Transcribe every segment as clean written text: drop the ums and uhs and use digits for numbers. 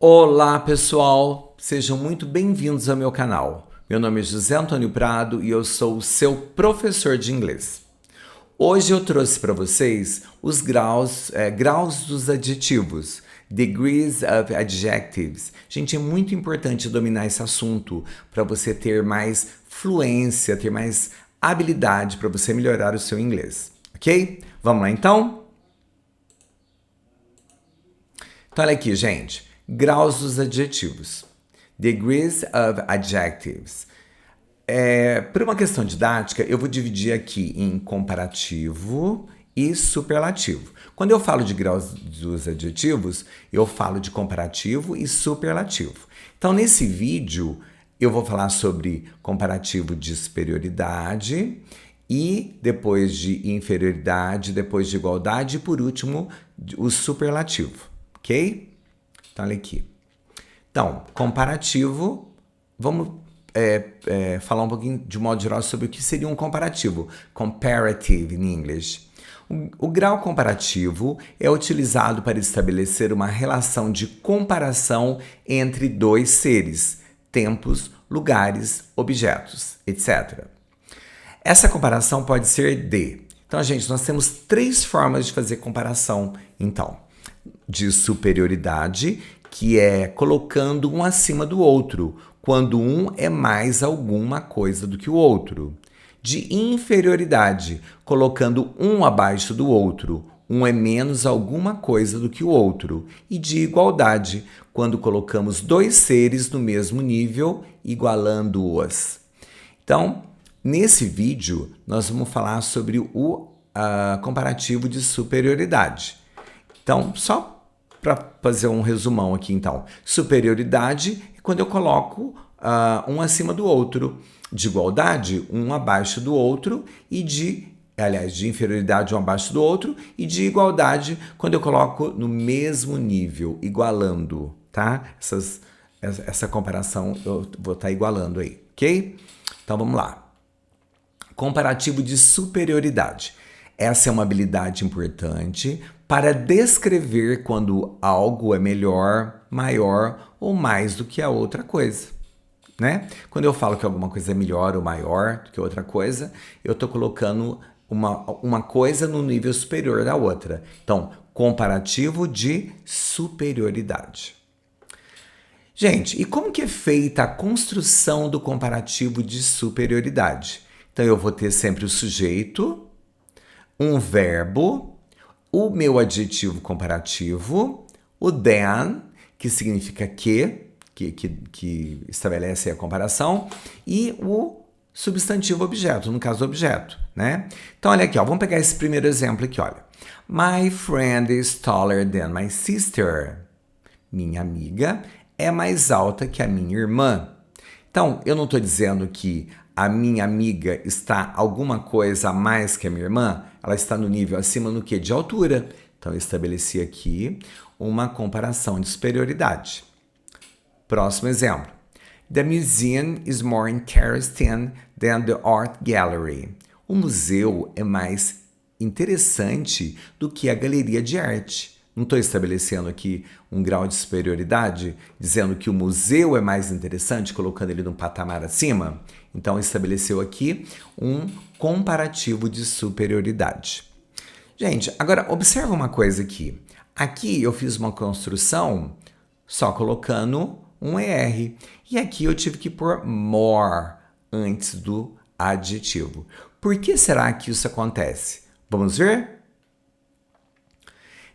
Olá pessoal, sejam muito bem-vindos ao meu canal. Meu nome é José Antônio Prado e eu sou o seu professor de inglês. Hoje eu trouxe para vocês os graus dos adjetivos, degrees of adjectives. Gente, é muito importante dominar esse assunto para você ter mais fluência, ter mais habilidade para você melhorar o seu inglês, ok? Vamos lá então? Então olha aqui, gente. Graus dos adjetivos. Degrees of adjectives. Por uma questão didática, eu vou dividir aqui em comparativo e superlativo. Quando eu falo de graus dos adjetivos, eu falo de comparativo e superlativo. Então, nesse vídeo, eu vou falar sobre comparativo de superioridade e depois de inferioridade, depois de igualdade e, por último, o superlativo, ok? Então, olha aqui. Então, comparativo, vamos falar um pouquinho de modo geral sobre o que seria um comparativo. Comparative in English. O grau comparativo é utilizado para estabelecer uma relação de comparação entre dois seres, tempos, lugares, objetos, etc. Essa comparação pode ser de... Então, gente, nós temos três formas de fazer comparação, então. De superioridade, que é colocando um acima do outro, quando um é mais alguma coisa do que o outro. De inferioridade, colocando um abaixo do outro, um é menos alguma coisa do que o outro. E de igualdade, quando colocamos dois seres no mesmo nível, igualando-os. Então, nesse vídeo, nós vamos falar sobre o comparativo de superioridade. Então, só para fazer um resumão aqui, então. Superioridade é quando eu coloco um acima do outro. De igualdade, um abaixo do outro. E de inferioridade, um abaixo do outro. E de igualdade, quando eu coloco no mesmo nível, igualando, tá? Essa comparação eu vou estar igualando aí, ok? Então, vamos lá. Comparativo de superioridade. Essa é uma habilidade importante para descrever quando algo é melhor, maior ou mais do que a outra coisa, né? Quando eu falo que alguma coisa é melhor ou maior do que outra coisa, eu estou colocando uma coisa no nível superior da outra. Então, comparativo de superioridade. Gente, e como que é feita a construção do comparativo de superioridade? Então, eu vou ter sempre o sujeito, um verbo, o meu adjetivo comparativo, o than, que significa que estabelece a comparação, e o substantivo objeto, no caso objeto, né? Então, olha aqui, ó, vamos pegar esse primeiro exemplo aqui, olha. My friend is taller than my sister. Minha amiga é mais alta que a minha irmã. Então, eu não estou dizendo que a minha amiga está alguma coisa a mais que a minha irmã, ela está no nível acima no que? De altura. Então, eu estabeleci aqui uma comparação de superioridade. Próximo exemplo. The museum is more interesting than the art gallery. O museu é mais interessante do que a galeria de arte. Não estou estabelecendo aqui um grau de superioridade, dizendo que o museu é mais interessante, colocando ele num patamar acima. Então, estabeleceu aqui um comparativo de superioridade. Gente, agora observa uma coisa aqui. Aqui eu fiz uma construção só colocando um ER. E aqui eu tive que pôr more antes do adjetivo. Por que será que isso acontece? Vamos ver?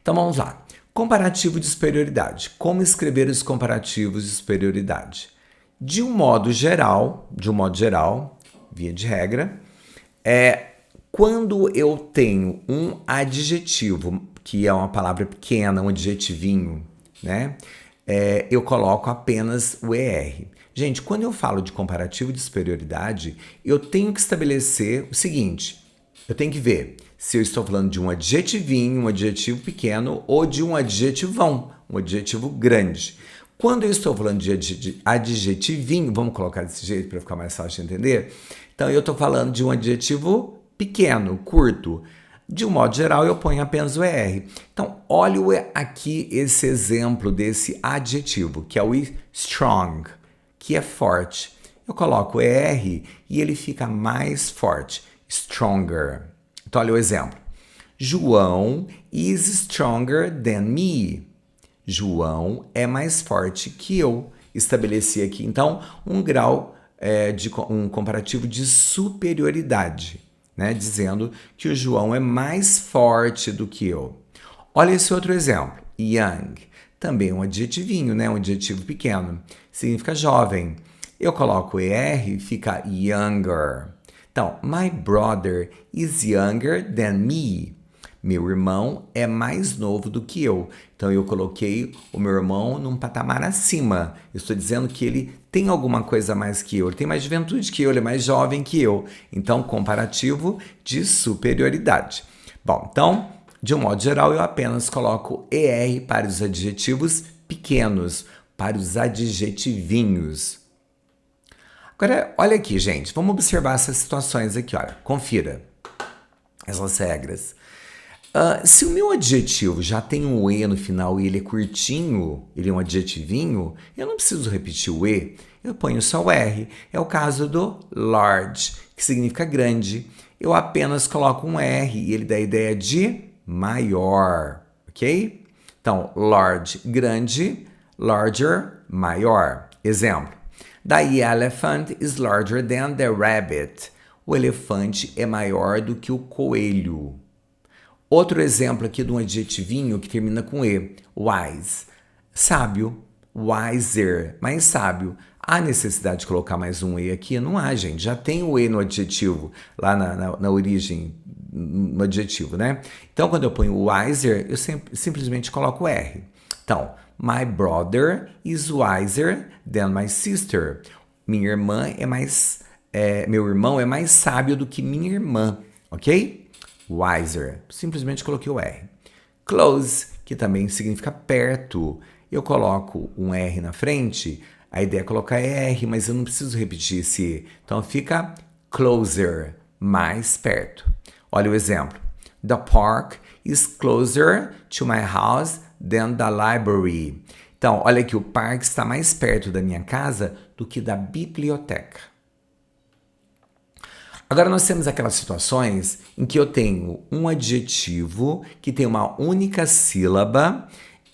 Então, vamos lá. Comparativo de superioridade. Como escrever os comparativos de superioridade? De um modo geral, via de regra, quando eu tenho um adjetivo, que é uma palavra pequena, um adjetivinho, né? Eu coloco apenas o ER. Gente, quando eu falo de comparativo de superioridade, eu tenho que estabelecer o seguinte. Eu tenho que ver se eu estou falando de um adjetivinho, um adjetivo pequeno, ou de um adjetivão, um adjetivo grande. Quando eu estou falando de adjetivinho, vamos colocar desse jeito para ficar mais fácil de entender? Então, eu estou falando de um adjetivo pequeno, curto. De um modo geral, eu ponho apenas o ER. Então, olha aqui esse exemplo desse adjetivo, que é o strong, que é forte. Eu coloco o ER e ele fica mais forte. Stronger. Então, olha o exemplo. João is stronger than me. João é mais forte que eu. Estabeleci aqui, então, um grau de um comparativo de superioridade, né? Dizendo que o João é mais forte do que eu. Olha esse outro exemplo. Young. Também um adjetivinho, né? Um adjetivo pequeno. Significa jovem. Eu coloco ER e fica younger. Então, my brother is younger than me. Meu irmão é mais novo do que eu. Então, eu coloquei o meu irmão num patamar acima. Eu estou dizendo que ele tem alguma coisa a mais que eu. Ele tem mais juventude que eu, ele é mais jovem que eu. Então, comparativo de superioridade. Bom, então, de um modo geral, eu apenas coloco ER para os adjetivos pequenos, para os adjetivinhos. Agora, olha aqui, gente. Vamos observar essas situações aqui, olha. Confira essas regras. Se o meu adjetivo já tem um E no final e ele é curtinho, ele é um adjetivinho, eu não preciso repetir o E, eu ponho só o R. É o caso do large, que significa grande. Eu apenas coloco um R e ele dá a ideia de maior, ok? Então, large, grande, larger, maior. Exemplo. The elephant is larger than the rabbit. O elefante é maior do que o coelho. Outro exemplo aqui de um adjetivinho que termina com E. Wise. Sábio. Wiser. Mais sábio. Há necessidade de colocar mais um E aqui? Não há, gente. Já tem o E no adjetivo, lá na origem, no adjetivo, né? Então, quando eu ponho wiser, eu simplesmente coloco R. Então, my brother is wiser than my sister. Minha irmã é mais... meu irmão é mais sábio do que minha irmã, ok? Wiser. Simplesmente coloquei o R. Close, que também significa perto. Eu coloco um R na frente, a ideia é colocar R, mas eu não preciso repetir esse E. Então fica closer, mais perto. Olha o exemplo. The park is closer to my house than the library. Então, olha aqui, o parque está mais perto da minha casa do que da biblioteca. Agora, nós temos aquelas situações em que eu tenho um adjetivo que tem uma única sílaba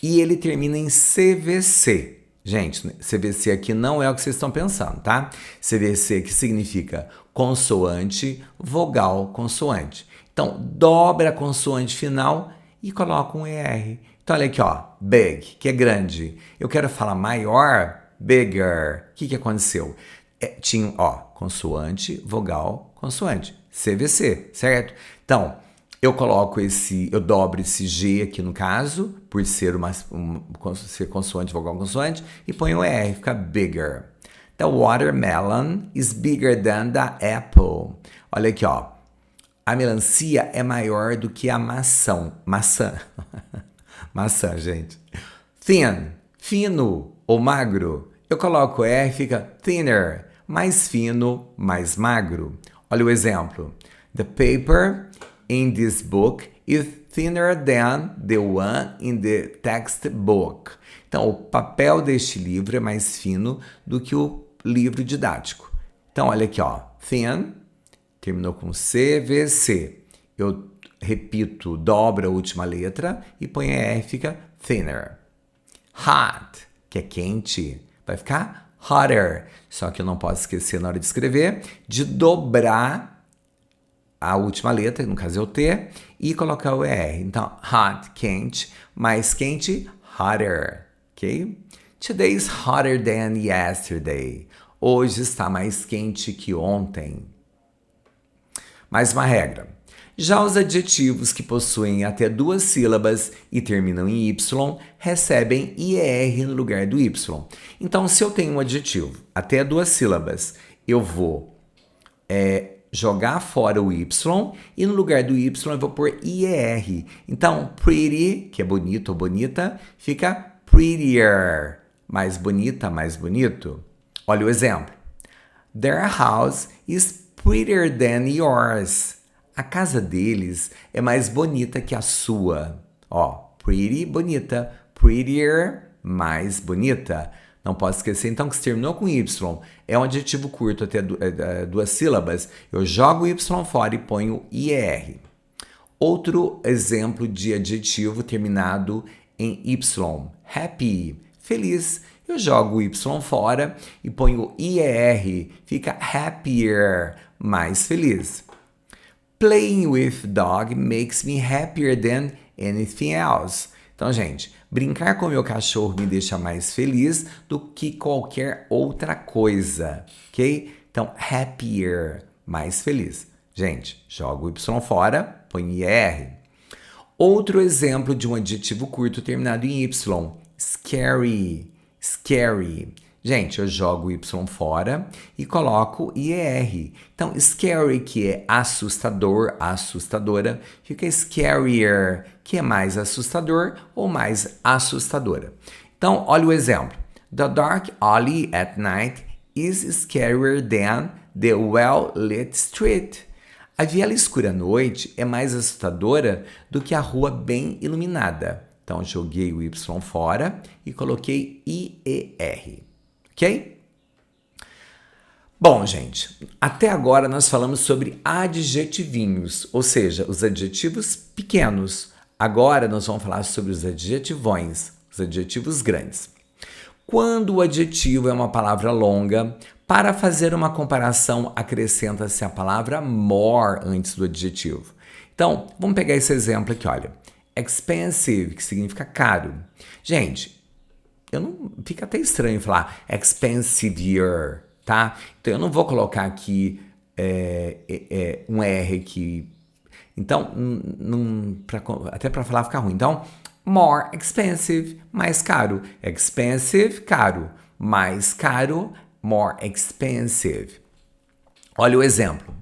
e ele termina em CVC. Gente, CVC aqui não é o que vocês estão pensando, tá? CVC que significa consoante, vogal, consoante. Então, dobra a consoante final e coloca um ER. Então, olha aqui, ó, big, que é grande. Eu quero falar maior, bigger. O que aconteceu? Tinha, ó, consoante, vogal, consoante. CVC, certo? Então, eu dobro esse G aqui no caso, por ser ser consoante, vogal, consoante, e ponho o R, fica bigger. The watermelon is bigger than the apple. Olha aqui, ó. A melancia é maior do que a maçã. Maçã, gente. Thin, fino ou magro. Eu coloco R, fica thinner, mais fino, mais magro. Olha o exemplo. The paper in this book is thinner than the one in the textbook. Então, o papel deste livro é mais fino do que o livro didático. Então, olha aqui, ó. Thin, terminou com CVC. Eu repito, dobro a última letra e põe R, fica thinner. Hot, que é quente, vai ficar hotter. Só que eu não posso esquecer na hora de escrever de dobrar a última letra, no caso é o T, e colocar o ER. Então, hot, quente, mais quente, hotter, ok? Today is hotter than yesterday. Hoje está mais quente que ontem. Mais uma regra. Já os adjetivos que possuem até 2 sílabas e terminam em Y recebem IR no lugar do Y. Então, se eu tenho um adjetivo até 2 sílabas, eu vou jogar fora o Y e no lugar do Y eu vou pôr IR. Então, pretty, que é bonito ou bonita, fica prettier. Mais bonita, mais bonito. Olha o exemplo. Their house is prettier than yours. a casa deles é mais bonita que a sua. Ó, pretty, bonita. Prettier, mais bonita. Não posso esquecer, então, que se terminou com Y. É um adjetivo curto, até duas sílabas. Eu jogo o Y fora e ponho IER. Outro exemplo de adjetivo terminado em Y. Happy, feliz. Eu jogo o Y fora e ponho IER. Fica happier, mais feliz. Playing with dog makes me happier than anything else. Então, gente, brincar com meu cachorro me deixa mais feliz do que qualquer outra coisa, ok? Então, happier, mais feliz. Gente, jogo o Y fora, põe IR. Outro exemplo de um adjetivo curto terminado em Y. Scary, scary. Gente, eu jogo o Y fora e coloco IR. Então, scary, que é assustador, assustadora, fica scarier, que é mais assustador ou mais assustadora. Então, olha o exemplo. The dark alley at night is scarier than the well-lit street. A viela escura à noite é mais assustadora do que a rua bem iluminada. Então, joguei o Y fora e coloquei IER. Ok? Bom, gente, até agora nós falamos sobre adjetivinhos, ou seja, os adjetivos pequenos. Agora nós vamos falar sobre os adjetivões, os adjetivos grandes. Quando o adjetivo é uma palavra longa, para fazer uma comparação, acrescenta-se a palavra more antes do adjetivo. Então, vamos pegar esse exemplo aqui, olha. Expensive, que significa caro. Gente, fica até estranho falar expensiver, tá? Então, eu não vou colocar aqui um R aqui. Então, até para falar fica ruim. Então, more expensive, mais caro. Expensive, caro. Mais caro, more expensive. Olha o exemplo.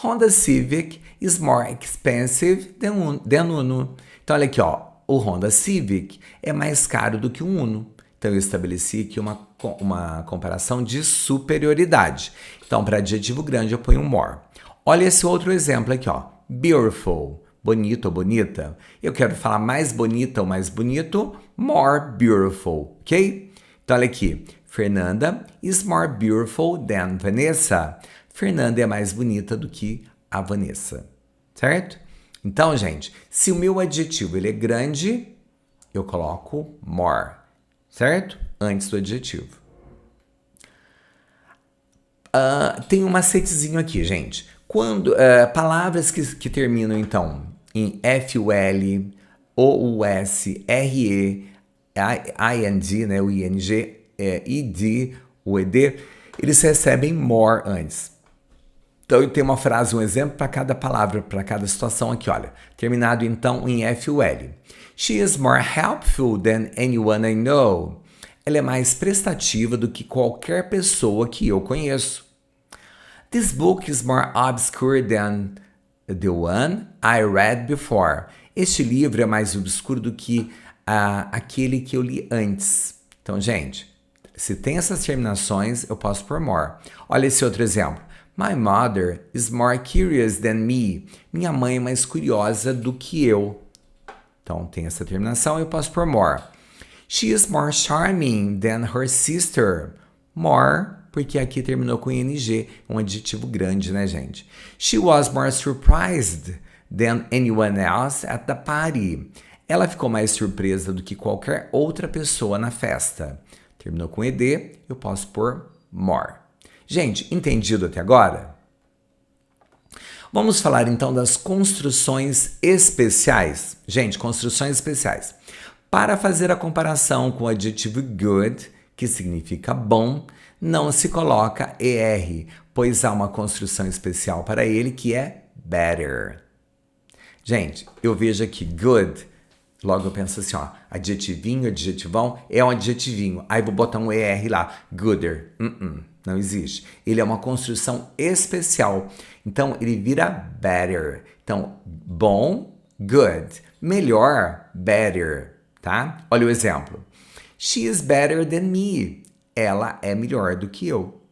Honda Civic is more expensive than Uno. Então, olha aqui, ó. O Honda Civic é mais caro do que o Uno. Então, eu estabeleci aqui uma comparação de superioridade. Então, para adjetivo grande, eu ponho more. Olha esse outro exemplo aqui, ó. Beautiful, bonito ou bonita. Eu quero falar mais bonita ou mais bonito, more beautiful, ok? Então, olha aqui. Fernanda is more beautiful than Vanessa. Fernanda é mais bonita do que a Vanessa, certo? Então, gente, se o meu adjetivo ele é grande, eu coloco more, certo? Antes do adjetivo. Tem um macetezinho aqui, gente. Quando palavras que terminam, então, em FUL, OUS, RE, ING, né, o ING, ID, o ED, eles recebem more antes. Então, eu tenho uma frase, um exemplo para cada palavra, para cada situação aqui, olha. Terminado, então, em FUL. She is more helpful than anyone I know. Ela é mais prestativa do que qualquer pessoa que eu conheço. This book is more obscure than the one I read before. Este livro é mais obscuro do que aquele que eu li antes. Então, gente, se tem essas terminações, eu posso pôr more. Olha esse outro exemplo. My mother is more curious than me. Minha mãe é mais curiosa do que eu. Então, tem essa terminação, eu posso pôr more. She is more charming than her sister. More, porque aqui terminou com ing, um adjetivo grande, né, gente? She was more surprised than anyone else at the party. Ela ficou mais surpresa do que qualquer outra pessoa na festa. Terminou com ed, eu posso pôr more. Gente, entendido até agora? Vamos falar então das construções especiais. Gente, construções especiais. Para fazer a comparação com o adjetivo good, que significa bom, não se coloca ER, pois há uma construção especial para ele que é better. Gente, eu vejo aqui good, logo eu penso assim, ó, adjetivinho, adjetivão, é um adjetivinho. Aí vou botar um ER lá, gooder. Não existe. Ele é uma construção especial. Então, ele vira better. Então, bom, good. Melhor, better, tá? Olha o exemplo. She is better than me. Ela é melhor do que eu.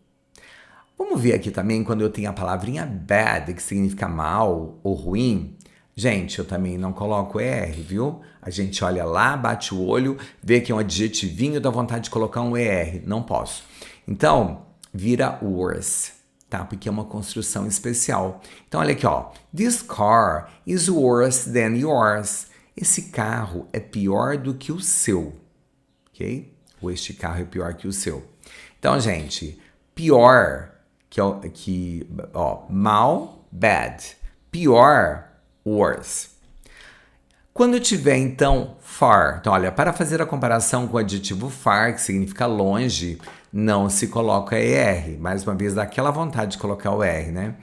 Vamos ver aqui também quando eu tenho a palavrinha bad, que significa mal ou ruim. Gente, eu também não coloco ER, viu? A gente olha lá, bate o olho, vê que é um adjetivinho, dá vontade de colocar um ER. Não posso. Então, vira worse, tá? Porque é uma construção especial. Então, olha aqui, ó. This car is worse than yours. Esse carro é pior do que o seu, ok? Ou este carro é pior que o seu. Então, gente, pior, mal, bad. Pior, worse. Quando tiver, então, far. Então, olha, para fazer a comparação com o adjetivo far, que significa longe, não se coloca ER. Mais uma vez, dá aquela vontade de colocar o R, né?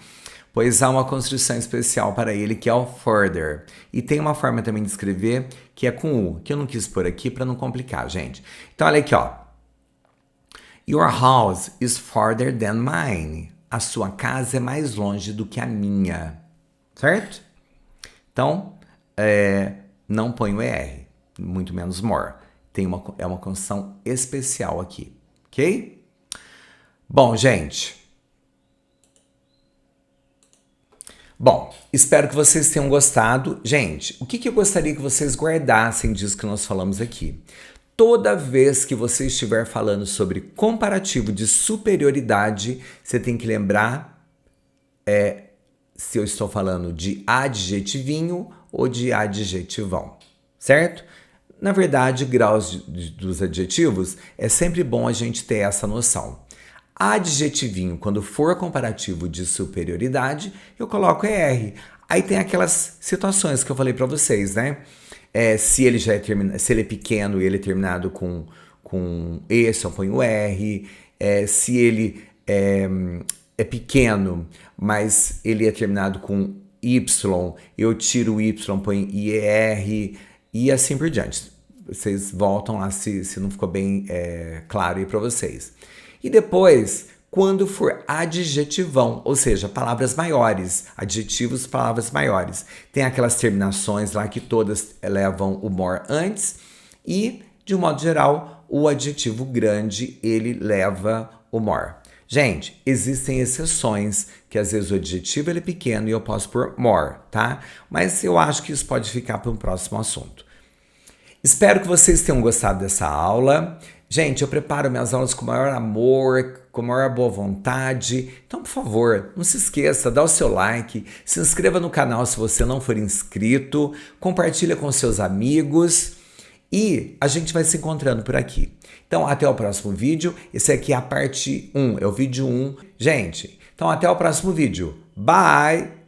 Pois há uma construção especial para ele, que é o further. E tem uma forma também de escrever, que é com U, que eu não quis pôr aqui para não complicar, gente. Então, olha aqui, ó. Your house is farther than mine. A sua casa é mais longe do que a minha. Certo? Então, não põe o ER, muito menos more. É uma construção especial aqui, ok? Bom, gente. Bom, espero que vocês tenham gostado. Gente, o que eu gostaria que vocês guardassem disso que nós falamos aqui? Toda vez que você estiver falando sobre comparativo de superioridade, você tem que lembrar se eu estou falando de adjetivinho ou de adjetivão, certo? Na verdade, graus dos adjetivos, é sempre bom a gente ter essa noção. Adjetivinho, quando for comparativo de superioridade, eu coloco ER. Aí tem aquelas situações que eu falei para vocês, né? Se ele se ele é pequeno e ele é terminado com E, só põe o R. Se ele é pequeno, mas ele é terminado com Y, eu tiro o Y, ponho IER e assim por diante. Vocês voltam lá se não ficou bem claro aí para vocês. E depois, quando for adjetivão, ou seja, palavras maiores, adjetivos, palavras maiores. Tem aquelas terminações lá que todas levam o more antes e, de um modo geral, o adjetivo grande, ele leva o more. Gente, existem exceções, que às vezes o adjetivo ele é pequeno e eu posso pôr more, tá? Mas eu acho que isso pode ficar para um próximo assunto. Espero que vocês tenham gostado dessa aula. Gente, eu preparo minhas aulas com o maior amor, com a maior boa vontade. Então, por favor, não se esqueça, dá o seu like, se inscreva no canal se você não for inscrito, compartilha com seus amigos e a gente vai se encontrando por aqui. Então, até o próximo vídeo. Esse aqui é a parte 1, é o vídeo 1. Gente, então até o próximo vídeo. Bye!